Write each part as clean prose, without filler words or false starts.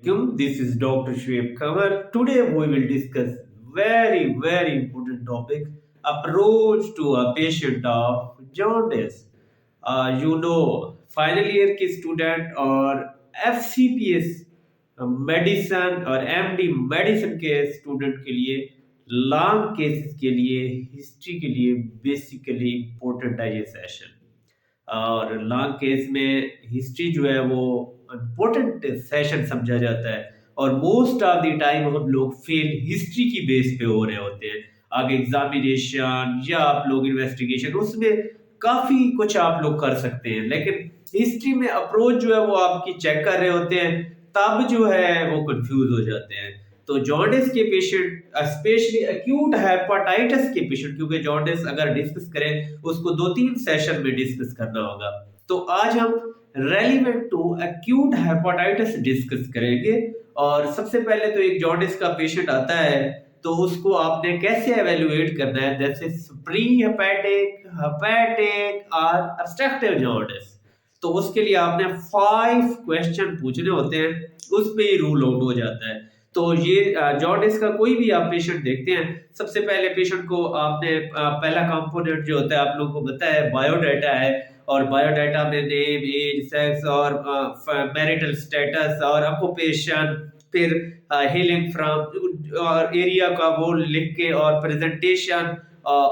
This is Dr. Shoaib Khamar. Today we will discuss very important topic approach to a patient of jaundice. Final year के student और FCPS medicine और MD medicine के student के लिए long cases के लिए history के लिए बेसिकली इम्पोर्टेंट है ये सेशन। और लॉन्ग केस में हिस्ट्री जो है वो इम्पोर्टेंट सेशन समझा जाता है और मोस्ट ऑफ द टाइम हम लोग फेल हिस्ट्री की बेस पे हो रहे होते हैं। आगे एग्जामिनेशन या आप लोग इन्वेस्टिगेशन उसमें काफी कुछ आप लोग कर सकते हैं, लेकिन हिस्ट्री में अप्रोच जो है वो आपकी चेक कर रहे होते हैं, तब जो है वो कंफ्यूज हो जाते हैं। तो जॉन्डिस के पेशेंट स्पेशली एक्यूट हेपेटाइटिस के पेशेंट, क्योंकि जॉन्डिस अगर डिस्कस करें उसको 2-3 सेशन में डिस्कस करना होगा, तो आज हम relevant to acute hepatitis discuss करेंगे। और सबसे पहले तो एक जॉन्डिस का पेशेंट आता है तो उसको आपने कैसे एवेल्युएट करना है, जैसे प्री हेपेटिक, हेपेटिक और ऑब्स्ट्रक्टिव जॉन्डिस। तो उसके लिए आपने 5 क्वेश्चन पूछने होते हैं, उस पे ही रूल आउट हो जाता है। तो ये जॉन्डिस का कोई भी आप पेशेंट देखते हैं, सबसे पहले पेशेंट को आपने पहला कंपोनेंट जो होता है आप लोगों को पता है बायोडाटा है, और बायोडाटा में नेम, एज, सेक्स और मैरिटल स्टेटस और ऑक्यूपेशन, फिर हीलिंग फ्रॉम और एरिया का वो लिख के और प्रेजेंटेशन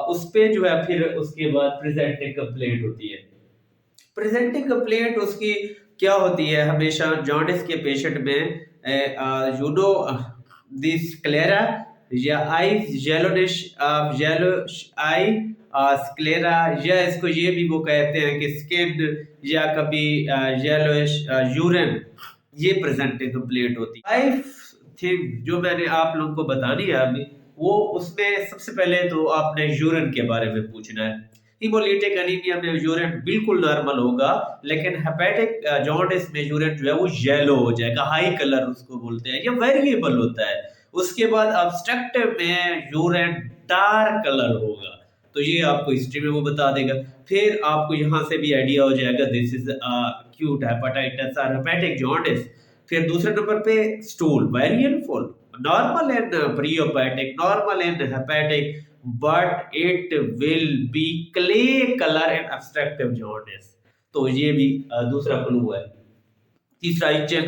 उस पे जो है, फिर उसके बाद प्रेजेंटिंग कंप्लेंट होती है। प्रेजेंटिंग कंप्लेंट उसकी क्या होती है, हमेशा जॉन्डिस के पेशेंट में यू नो दिस क्लेरा या आई येलोनिश येलोश आई स्क्लेरा, या इसको ये भी वो कहते हैं कि स्किन या कभी येलोइश यूरिन, ये प्रेजेंटिंग कंप्लेंट होती है। 5 थिंग जो मैंने आप लोगों को बतानी है अभी, वो उसमें सबसे पहले तो आपने यूरिन के बारे में पूछना है। हीमोलिटिक एनीमिया में यूरिन बिल्कुल नॉर्मल होगा, लेकिन हेपेटिक जॉन्डिस में यूरिन जो है वो येलो हो जाएगा, हाई कलर उसको बोलते हैं, ये वेरिएबल होता है। उसके बाद ऑब्स्ट्रक्टिव में यूरिन डार्क कलर होगा, तो ये आपको हिस्ट्री में वो बता देगा। फिर आपको यहाँ से भी आइडिया हो जाएगा this is acute hepatitis or hepatic jaundice। फिर दूसरे नंबर पे stool variant full, normal and prehepatic, normal and hepatic, but it will be clay colour and obstructive jaundice. तो ये भी दूसरा क्लू है। तीसरा इचिंग,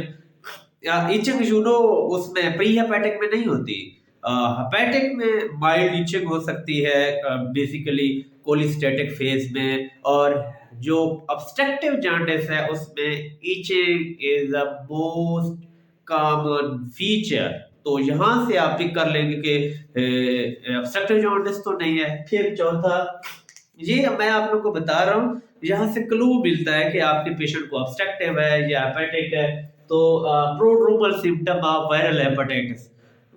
इचिंग उसमें प्री हेपेटिक में नहीं होती, हेपेटिक में माइल्ड इचिंग हो सकती है बेसिकली कोलिस्टेटिक फेज में, और जो ऑब्स्ट्रक्टिव जॉन्डिस है उसमें itching is the most common feature. तो यहाँ से आप पिक कर लेंगे कि ऑब्स्ट्रक्टिव जॉन्डिस तो नहीं है। फिर चौथा, ये मैं आप लोग को बता रहा हूँ, यहाँ से क्लू मिलता है कि आपके पेशेंट को ऑब्स्ट्रक्टिव है या हेपेटिक है। तो prodromal symptom of viral hepatitis,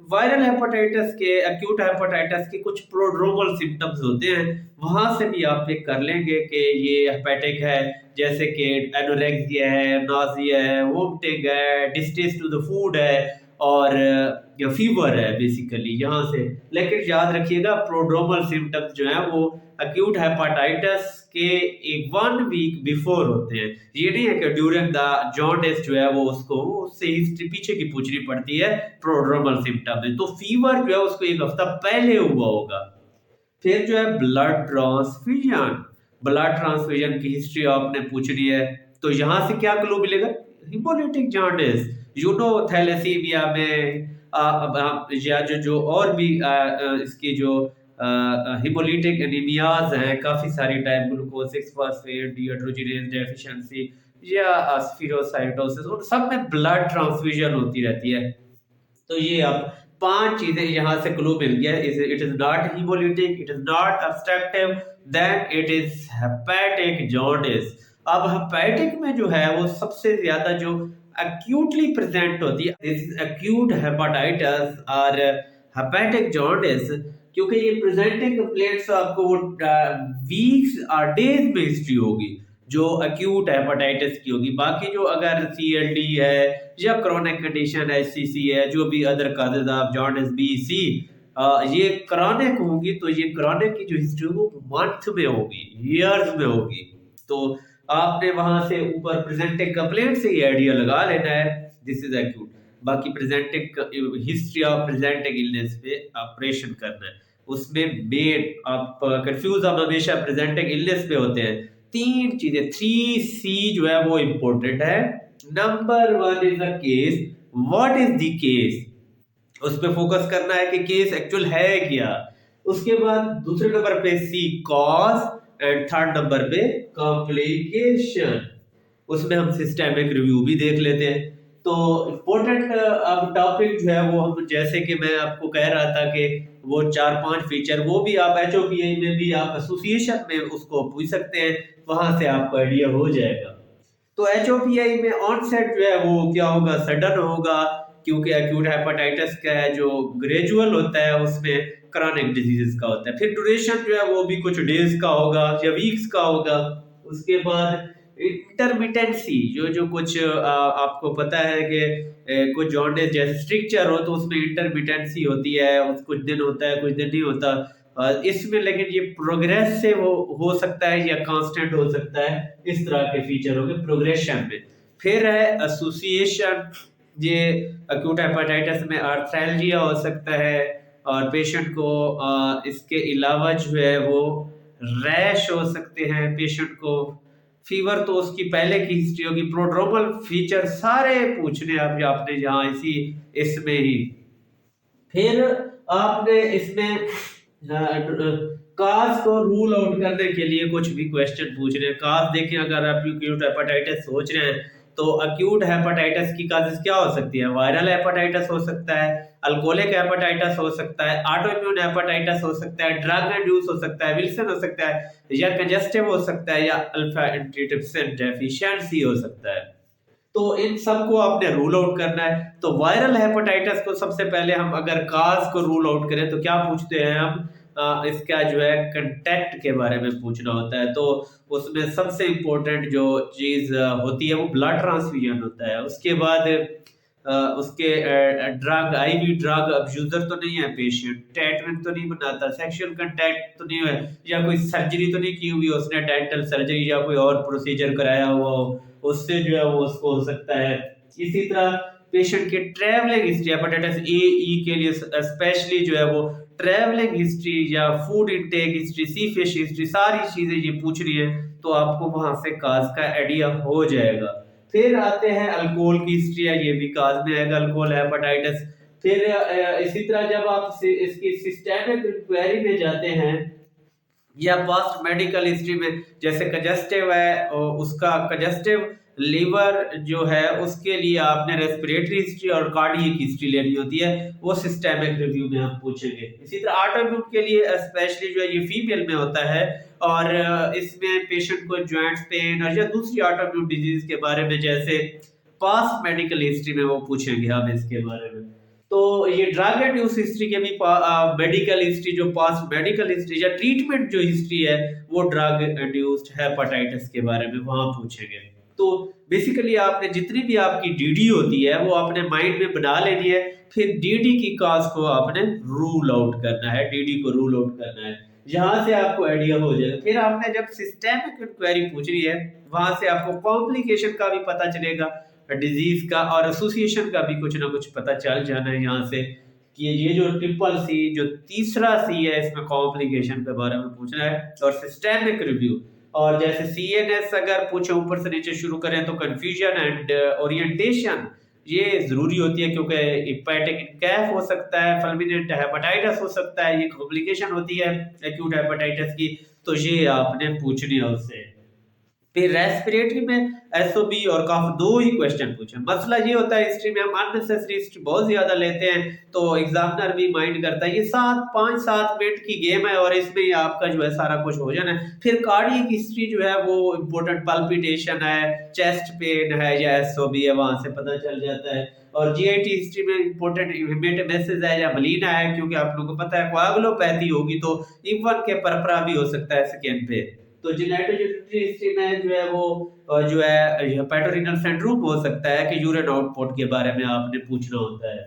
viral hepatitis के, एक्यूट हेपेटाइटिस के कुछ प्रोड्रोमल सिम्टम्स होते हैं, वहां से भी आप पिक कर लेंगे कि ये हेपेटिक है, जैसे कि एनोरेक्सिया है, नाजिया है, वोमिटिंग है, डिस्टेस्ट टू द फूड है, और फीवर है बेसिकली यहाँ से। लेकिन याद रखिएगा प्रोड्रोमल सिम्टम्स जो है वो एक्यूट हेपेटाइटिस के 1 वीक बिफोर होते हैं। ये नहीं है कि ड्यूरिंग द जॉन्डिस जो है वो उसको उससे हिस्ट्री पीछे की पूछनी पड़ती है प्रोड्रोमल सिम्टम में। तो फीवर जो है उसको 1 हफ्ता पहले हुआ होगा। फिर जो है ब्लड ट्रांसफ्यूजन, ब्लड ट्रांसफ्यूजन की हिस्ट्री आपने पूछनी है, तो यहाँ से क्या क्लू मिलेगा, हिमोलिटिक जॉन्डिस, थैलेसीमिया में या जो और भी इसकी जो हिमोलिटिक एनीमियाज हैं काफी सारी type, glucose 6 phosphate dehydrogenase deficiency या स्फीरोसाइटोसिस, उन सब में ब्लड ट्रांसफ्यूजन होती रहती है। तो ये आप 5 चीजें यहाँ से क्लू मिल गया। It is not haemolytic, it is not obstructive, then it is hepatic jaundice. अब हेपेटिक में जो है वो सबसे ज्यादा जो acutely प्रेजेंट होती है, दिस इज acute hepatitis और हेपेटिक जॉन्डिस, क्योंकि ये प्रेजेंटिंग कंप्लेंट्स आपको वो वीक्स और डेज में हिस्ट्री होगी जो एक्यूट हेपेटाइटिस की होगी। बाकी जो अगर सीएलडी है या क्रोनिक कंडीशन एचसीसी है, जो भी other causes of jaundice BC, ये क्रॉनिक होगी, तो ये क्रॉनिक की जो हिस्ट्री वो मंथ में होगी, ईयर्स में होगी। तो आपने वहां से ऊपर प्रेजेंटिंग कंप्लेंट से ही आइडिया लगा लेना है दिस इज एक्यूट। बाकी presenting history of presenting illness पे ऑपरेशन करना है। उसमें मेन आप कंफ्यूज आप हमेशा प्रेजेंटिंग इलनेस पे होते हैं। तीन चीजें 3C जो है वो इम्पोर्टेंट है। Number one is the case, what is the case, उस पे फोकस करना है कि केस एक्चुअल है क्या। उसके बाद दूसरे नंबर पे सी कॉज एंड थर्ड नंबर पे कॉम्प्लिकेशन। उसमें हम सिस्टेमिक रिव्यू भी देख लेते हैं। तो इम्पोर्टेंट अब टॉपिक जो है वो हम जैसे कि मैं आपको कह रहा था कि वो 4-5 फीचर वो भी आप HOPI में भी आप एसोसिएशन में उसको पूछ सकते हैं, वहां से आपको आइडिया हो जाएगा। तो HOPI में ऑनसेट जो है वो क्या होगा, सडन होगा, क्योंकि एक्यूट हेपेटाइटिस का है जो ग्रेजुअल होता है उसमें क्रॉनिक डिजीजेस का होता है। फिर ड्यूरेशन जो है वो भी कुछ डेज का होगा या वीक्स का होगा। उसके बाद इंटरमिटेंसी जो जो कुछ आपको पता है कि कुछ जॉन्डिस जैसे स्ट्रिक्चर हो तो उसमें इंटरमिटेंसी होती है, कुछ दिन होता है कुछ दिन नहीं होता। इसमें लेकिन ये प्रोग्रेस से वो हो सकता है या कांस्टेंट हो सकता है, इस तरह के फीचर होंगे प्रोग्रेशन में। फिर है एसोसिएशन, ये अक्यूट हेपेटाइटिस में आर्थ्रैल्जिया हो सकता है और पेशेंट को इसके अलावा जो है वो रैश हो सकते हैं पेशेंट को। फीवर तो उसकी पहले की हिस्ट्री होगी। प्रोड्रोमल फीचर सारे पूछने आपने यहाँ इसी इसमें ही। फिर आपने इसमें काज को रूल आउट करने के लिए कुछ भी क्वेश्चन पूछ रहे हैं। काज देखें, अगर आप एक्यूट हेपेटाइटिस सोच रहे हैं तो एक्यूट हेपेटाइटिस की काजेस क्या हो सकती है, वायरल हेपेटाइटिस हो सकता है, अल्कोहलिक हेपेटाइटिस हो सकता है, ऑटोइम्यून हेपेटाइटिस हो सकता है, ड्रग इंड्यूस हो सकता है, विल्सन हो सकता है, या कंजेस्टिव हो सकता है, या अल्फा एंटीट्रिप्सिन डेफिशिएंसी हो सकता है। तो इन सबको आपने रूल आउट करना है। तो वायरल हेपेटाइटिस को सबसे पहले हम अगर काज को रूल आउट करें तो क्या पूछते हैं हम, इसका जो है कंटेक्ट के बारे में पूछना होता है। तो उसमें सबसे इम्पोर्टेंट जो चीज होती है वो ब्लड ट्रांसफ्यूजन होता है। उसके बाद उसके ड्रग आईवी ड्रग अब्यूजर तो नहीं है पेशेंट, ट्रीटमेंट तो नहीं बनाता, सेक्सुअल कांटेक्ट तो नहीं है, या कोई सर्जरी तो नहीं की हुई उसने, डेंटल सर्जरी या कोई और प्रोसीजर कराया हुआ हो, उससे जो है वो उसको हो सकता है। इसी तरह पेशेंट के ट्रैवलिंग हिस्ट्री, हेपेटाइटिस ए ई के लिए स्पेशली जो है वो ट्रैवलिंग हिस्ट्री या फूड इनटेक हिस्ट्री, सी फिश हिस्ट्री, सारी चीजें ये पूछ रही है तो आपको वहां से काज का आइडिया हो जाएगा। फिर आते हैं अल्कोहल की हिस्ट्री है, ये भी काज में आएगा, अल्कोहल हेपेटाइटिस। फिर इसी तरह जब आप इसकी सिस्टेमिक इंक्वायरी में जाते हैं या पास्ट मेडिकल हिस्ट्री में, जैसे कंजेस्टिव है और उसका कंजेस्टिव लीवर जो है उसके लिए आपने रेस्पिरेटरी हिस्ट्री और कार्डियक हिस्ट्री लेनी होती है, वो सिस्टेमिक रिव्यू में हम पूछेंगे। इसी तरह ऑटोइम्यून के लिए स्पेशली जो है ये फीमेल में होता है और इसमें पेशेंट को जॉइंट्स पेन और या दूसरी ऑटोइम्यून डिजीज के बारे में जैसे पास्ट मेडिकल हिस्ट्री में वो पूछेंगे हम इसके बारे में। तो ये ड्रग इंड्यूस हिस्ट्री के भी मेडिकल हिस्ट्री, जो पास्ट मेडिकल हिस्ट्री या ट्रीटमेंट जो हिस्ट्री है वो ड्रग इंड्यूस्ड हेपेटाइटिस के बारे में वहां पूछेंगे। तो बेसिकली आपने जितनी भी आपकी डीडी होती है वो आपने माइंड में बना लेनी है। फिर डीडी की काज को आपने रूल आउट करना है, डीडी को रूल आउट करना है, यहां से आपको आइडिया हो जाएगा। फिर आपने जब सिस्टेमिक इंक्वायरी पूछनी है वहां से आपको कॉम्प्लिकेशन का भी पता चलेगा, डिजीज का और एसोसिएशन का भी कुछ ना कुछ पता चल जाना है यहाँ से कि ये जो ट्रिपल सी जो तीसरा सी है इसमें कॉम्प्लिकेशन के बारे में पूछना है और सिस्टेमिक रिव्यू। और जैसे CNS अगर पूछे ऊपर से नीचे शुरू करें तो कंफ्यूजन एंड ओरिएंटेशन ये जरूरी होती है, क्योंकि हेपेटिक कैफ हो सकता है, फुलमिनेंट हेपेटाइटिस हो सकता है, ये कॉम्प्लिकेशन होती है एक्यूट हेपेटाइटिस की, तो ये आपने पूछनी है उससे। फिर रेस्पिरेटरी में SOB और काफ दो ही क्वेश्चन पूछे। मसला ये होता है हिस्ट्री में हम अननेसेसरी हिस्ट्री बहुत ज्यादा लेते हैं तो एग्जामिनर भी माइंड करता है, ये 5-7 मिनट की गेम है और इसमें ही आपका जो है सारा कुछ हो जाना है। फिर कार्डियक हिस्ट्री जो है वो इम्पोर्टेंट, पल्पिटेशन है, चेस्ट पेन है या SOB है, वहां से पता चल जाता है। और GIT हिस्ट्री में इम्पोर्टेंट हेमेटोमेसिस है या मलीना है, क्योंकि आप लोगों को पता है कोआगुलोपैथी होगी तो इवन के परपरा भी हो सकता है स्किन पे। तो जेनेटोजेनेटिक हिस्ट्री में जो है वो जो है हेपेटोरेनल सिंड्रोम हो सकता है कि यूरिन आउटपुट के बारे में आपने पूछना होता है।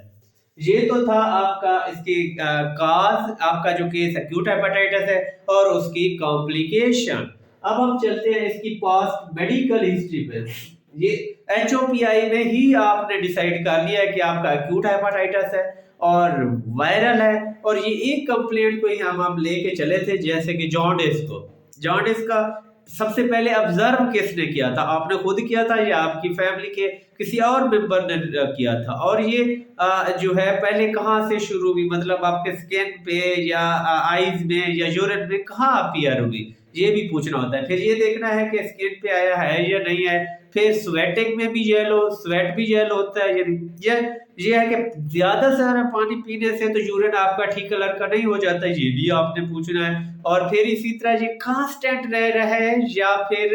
ये तो था आपका इसकी काज, आपका जो केस एक्यूट हेपेटाइटिस है और उसकी कॉम्प्लिकेशन। अब हम चलते हैं इसकी पास्ट मेडिकल हिस्ट्री पे। ये HOPI में ही आपने डिसाइड कर लिया है कि आपका एक्यूट हेपाटाइटिस है और वायरल है, और ये एक कंप्लेंट को ही हम लेके चले थे, जैसे कि जॉन्डिस को। जॉन्डिस का सबसे पहले ऑब्जर्व किसने किया था, आपने खुद किया था या आपकी फैमिली के किसी और मेंबर ने किया था? और ये जो है पहले कहाँ से शुरू हुई, मतलब आपके स्किन पे या आईज में या यूरिन में कहाँ अपीयर हुई, ये भी पूछना होता है। फिर ये देखना है कि स्किन पे आया है या नहीं है। फिर स्वेटिंग में भी येलो, स्वेट भी येलो होता है, ये है कि ज्यादा से ज्यादा पानी पीने से तो यूरिन आपका ठीक कलर का नहीं हो जाता, ये भी आपने पूछना है। और फिर इसी तरह ये कांस्टेंट रह रहा है या फिर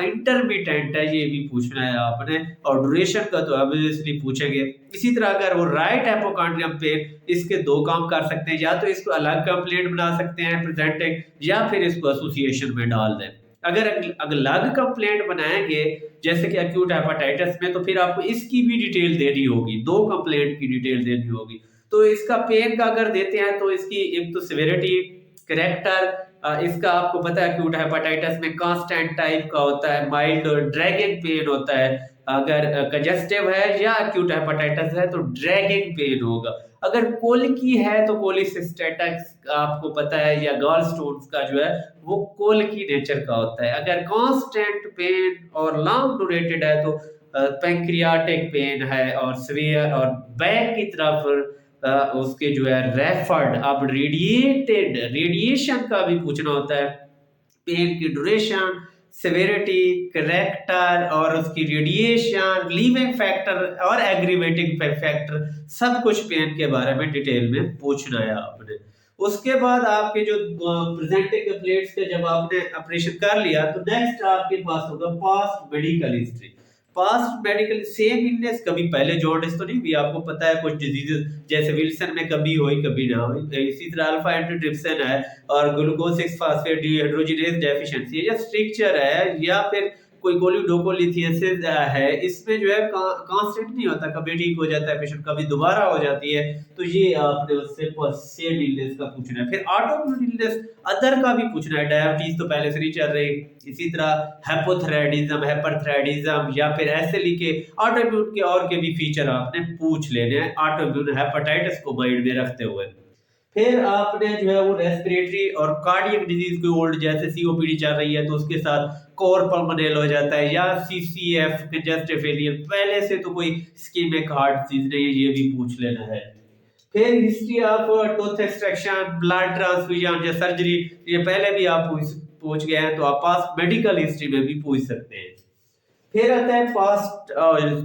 इंटरमिटेंट है, ये भी पूछना है आपने। और ड्यूरेशन का तो ऑब्वियसली पूछेंगे। इसी तरह अगर वो राइट हाइपोकॉन्ड्रियम पेन, इसके दो काम कर सकते हैं, या तो इसको अलग कंप्लेंट बना सकते हैं प्रेजेंटिंग, या फिर इसको एसोसिएशन में डाल दें। अगर अलग कंप्लेंट बनाएंगे जैसे कि एक्यूट हेपाटाइटिस में, तो फिर आपको इसकी भी डिटेल देनी होगी, दो कंप्लेंट की डिटेल देनी होगी। तो इसका पेन का अगर देते हैं तो इसकी एक तो सिविरिटी, करेक्टर, इसका आपको पता है एक्यूट हेपाटाइटिस में कांस्टेंट टाइप का होता है, माइल्ड और ड्रैगिंग पेन होता है। अगर कंजेस्टिव है या एक्यूट हेपाटाइटिस है तो ड्रैगिंग पेन होगा। अगर कोलिकी है तो कोलिसिस्टेटिक्स आपको पता है, या गॉल स्टोन्स का जो है वो कोलिकी नेचर का होता है। अगर कांस्टेंट पेन और लॉन्ग ड्यूरेटेड है तो पैंक्रियाटिक पेन है, और सीवियर और बैक की तरफ उसके जो है रेफर्ड। अब रेडिएशन का भी पूछना होता है, पेन की ड्यूरेशन, सेवेरिटी, करेक्टर और उसकी रेडिएशन, लीविंग फैक्टर और एग्रीवेटिंग फैक्टर, सब कुछ पेन के बारे में डिटेल में पूछना है आपने। उसके बाद आपके जो प्रेजेंटिंग प्लेट्स के जब आपने ऑपरेशन कर लिया तो नेक्स्ट आपके पास होगा past medical history. Past medical same illness, कभी पहले जॉन्डिस तो नहीं हुई, आपको पता है कुछ डिजीजेस जैसे विल्सन में कभी हुई कभी ना हुई। इसी तरह अल्फा एंटीट्रिप्सिन है और ग्लूकोज 6 फास्फेट डिहाइड्रोजिनेज डेफिशिएंसी या स्ट्रक्चर है, या फिर कोई कोलिडोकोलिथियासिस है, इसमें जो है कांस्टेंट नहीं होता, कभी ठीक हो जाता है पेशेंट, कभी दोबारा हो जाती है। तो ये आपने उससे सेम इलनेस का पूछना है। फिर ऑटोइम्यून इलनेस अदर का भी पूछना है, डायबिटीज तो पहले से नहीं चल रही। इसी तरह हाइपोथायराइडिज्म, हाइपरथायराइडिज्म, या फिर ऐसे लिखे ऑटोइम्यून के और के भी फीचर आपने पूछ लेने हैं ऑटोइम्यून हेपेटाइटिस को माइंड में रखते हुए। फिर आपने जो है वो रेस्पिरेटरी और कार्डियक डिजीज कोई ओल्ड जैसे सीओपीडी चल रही है तो उसके साथ कोर पल्मोनल हो जाता है, या सीसीएफ कंजेस्टिव फेलियर, पहले से तो कोई इस्कीमिक हार्ट डिजीज नहीं है, ये भी पूछ लेना है। फिर history of tooth extraction, blood transfusion या सर्जरी, ये पहले भी आप पूछ गए हैं, तो आप पास मेडिकल हिस्ट्री में भी पूछ सकते हैं। फिर आता है पास्ट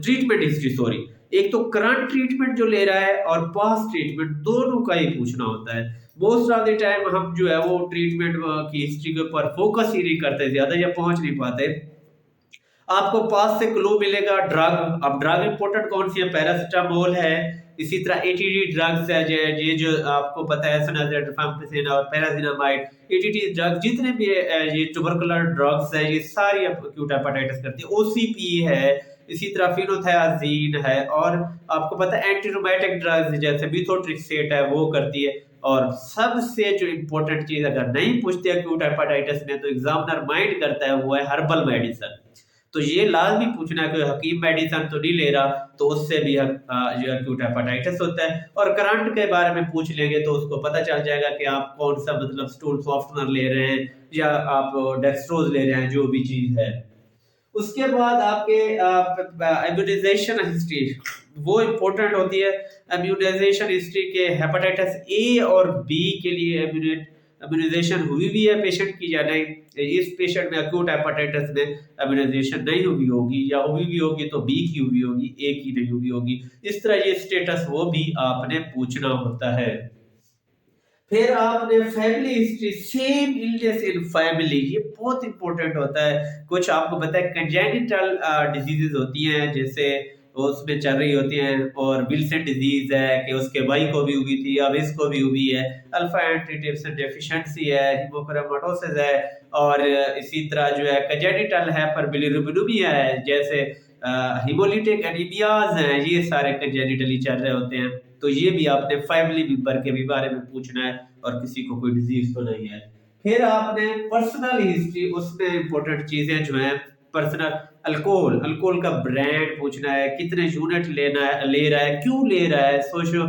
ट्रीटमेंट हिस्ट्री, सॉरी, एक तो करंट ट्रीटमेंट जो ले रहा है और पास्ट ट्रीटमेंट, दोनों का ही पूछना होता है। मोस्ट ऑफ द टाइम हम जो है वो ट्रीटमेंट की हिस्ट्री के ऊपर फोकस ही नहीं करते, ज्यादा या पहुंच नहीं पाते। आपको पास से क्लू मिलेगा ड्रग। अब ड्रग इंपॉर्टेंट कौन सी है, पैरासिटामोल है, इसी तरह एटीडी ड्रग्स है, ये जो आपको पता है रिफाम्पिसिन और पैरासिनामाइड, एटीडी ड्रग जितने भी ये ट्यूबरकुलर ड्रग्स है, ये सारी एक्यूट हेपेटाइटिस करती है। ओसीपी है, इसी तरह फिनोथायाजीन है, और आपको पता है एंटीरोमैटिक ड्रग्स जैसे मिथोट्रिक्सेट है वो करती है। और सबसे जो इम्पोर्टेंट चीज अगर नहीं पूछते एक्यूट हेपेटाइटिस में तो एग्जामिनर माइंड करता है वो है हर्बल मेडिसिन। तो ये लाजमी पूछना है कि हकीम मेडिसिन तो नहीं ले रहा, तो उससे भी जो एक्यूट हेपेटाइटिस होता है। और करंट के बारे में पूछ लेंगे तो उसको पता चल जाएगा कि आप कौन सा मतलब स्टूल सॉफ्टनर ले रहे हैं या आप डेक्सट्रोज ले रहे हैं, जो भी चीज है। उसके बाद आपके इम्यूनाइजेशन हिस्ट्री वो इम्पोर्टेंट होती है। इम्यूनाइजेशन हिस्ट्री के हेपेटाइटिस ए और बी के लिए इम्यूनाइजेशन हुई भी है पेशेंट की या नहीं। इस पेशेंट में एक्यूट हेपेटाइटिस में इम्यूनाइजेशन नहीं हुई होगी, या हुई भी होगी तो बी की हुई होगी, ए की नहीं हुई होगी। इस तरह ये स्टेटस वो भी आपने पूछना होता है। फिर आपने family history, same illness in family, ये बहुत इंपॉर्टेंट होता है। कुछ आपको पता है कंजेनिटल डिजीजेस होती हैं, जैसे उसमें चल रही होती हैं, और विल्सन डिजीज है कि उसके भाई को भी हुई थी, अब इसको भी हुई है। अल्फा एंटीट्रिप्सिन डेफिशिएंसी है, हिपोक्रोमैटोसिस है, और इसी तरह जो है कंजेनिटल है पर बिलिरुबिनुमिया है, जैसे हिमोलिटिक एनीमियाज हैं, ये सारे कंजेनिटली चल रहे होते हैं। तो ये भी आपने फैमिली मेंबर के भी बारे में पूछना है, और किसी को कोई डिजीज तो नहीं है। फिर आपने पर्सनल हिस्ट्री, उसमें इंपॉर्टेंट चीजें जो हैं पर्सनल अल्कोहल अल्कोहल का ब्रांड पूछना है, कितने यूनिट लेना है, ले रहा है, क्यों ले रहा है, सोशो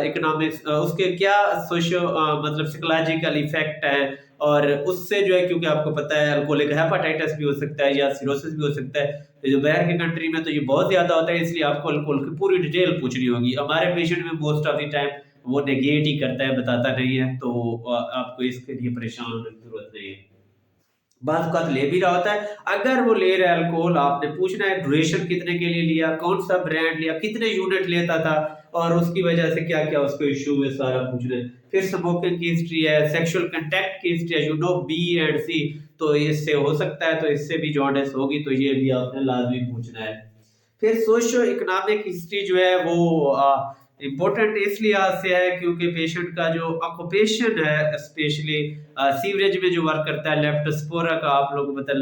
इकोनॉमिक्स उसके क्या सोशो मतलब साइकोलॉजिकल इफेक्ट है, और उससे जो है क्योंकि आपको पता है अल्कोहलिक हेपेटाइटिस भी हो सकता है या सिरोसिस भी हो सकता है। तो जो बाहर के कंट्री में तो ये बहुत ज्यादा होता है, इसलिए आपको अल्कोहल की पूरी डिटेल पूछनी होगी। हमारे पेशेंट में मोस्ट ऑफ द टाइम वो नेगेट ही करता है, बताता नहीं है, तो आपको इसके लिए परेशान होने की जरूरत नहीं है। बाद का ले भी रहा होता है, अगर वो ले रहा है अल्कोहल, आपने पूछना है ड्यूरेशन कितने के लिए लिया, कौन सा ब्रांड लिया, कितने यूनिट लेता था, और उसकी वजह से क्या क्या उसको इश्यू है, सारा पूछना है। फिर स्मोकिंग की हिस्ट्री है, सेक्सुअल कंटेक्ट की हिस्ट्री है, बी एंड सी, तो इससे हो सकता है, तो इससे भी जॉन्डिस होगी, तो ये भी आपने लाजमी पूछना है। फिर सोशियो इकोनॉमिक हिस्ट्री जो है वो इम्पोर्टेंट इसलिए से है क्योंकि पेशेंट का जो ऑक्यूपेशन है, स्पेशली सीवरेज में जो वर्क करता है, लेप्टोस्पोरा का आप लोगों को पता है,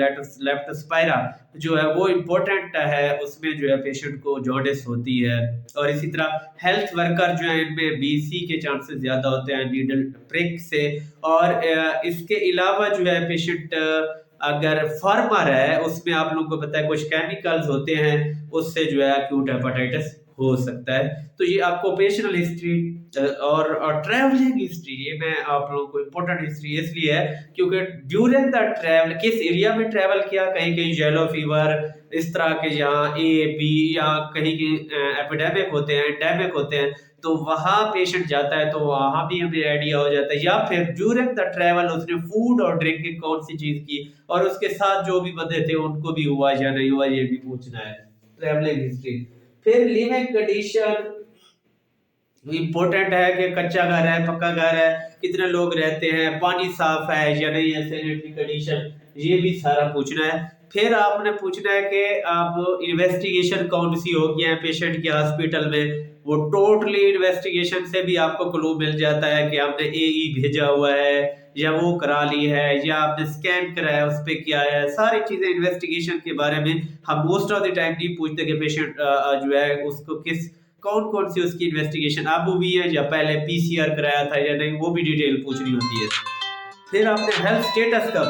लेप्टोस्पायरा जो है वो इम्पोर्टेंट है, उसमें जो है पेशेंट को जॉन्डिस होती है। और इसी तरह हेल्थ वर्कर जो है इनमें बीसी के चांसेस ज्यादा होते हैं नीडल प्रिक से। और इसके अलावा जो है पेशेंट अगर फार्मर है, उसमें आप लोगों को पता है कुछ केमिकल्स होते हैं, उससे जो है एक्यूट हेपेटाइटिस हो सकता है। तो ये ऑक्यूपेशनल हिस्ट्री और ट्रैवलिंग हिस्ट्री, ये मैं आप लोगों को इम्पोर्टेंट हिस्ट्री इसलिए है क्योंकि ड्यूरिंग द ट्रैवल किस एरिया में ट्रैवल किया, कहीं कहीं येलो फीवर इस तरह के यहाँ ए बी या कहीं की एपिडेमिक होते हैं, एंडेमिक होते हैं, तो वहां पेशेंट जाता है तो वहां भी हमें आइडिया हो जाता है। या फिर ड्यूरिंग द ट्रैवल उसने फूड और ड्रिंकिंग कौन सी चीज की, और उसके साथ जो भी बंदे थे उनको भी हुआ या नहीं हुआ, ये भी पूछना है, ट्रैवलिंग हिस्ट्री। फिर लिविंग कंडीशन इम्पोर्टेंट है कि कच्चा घर है, पक्का घर है, कितने लोग रहते हैं, पानी साफ है या नहीं है, सैनिटरी कंडीशन, ये भी सारा पूछना है। फिर आपने पूछना है कि आप इन्वेस्टिगेशन कौन सी होगी है पेशेंट के हॉस्पिटल में, वो टोटली इन्वेस्टिगेशन से भी आपको क्लू मिल जाता है कि आपने एई भेजा हुआ है या वो करा ली है या आपने स्कैन कराया उस पर क्या है, सारी चीजें इन्वेस्टिगेशन के बारे में हम मोस्ट ऑफ द टाइम नहीं पूछते कि पेशेंट जो है उसको किस कौन कौन सी उसकी इन्वेस्टिगेशन अब हुई है या पहले पीसीआर कराया था या नहीं, वो भी डिटेल पूछनी होती है। फिर आपने हेल्थ स्टेटस का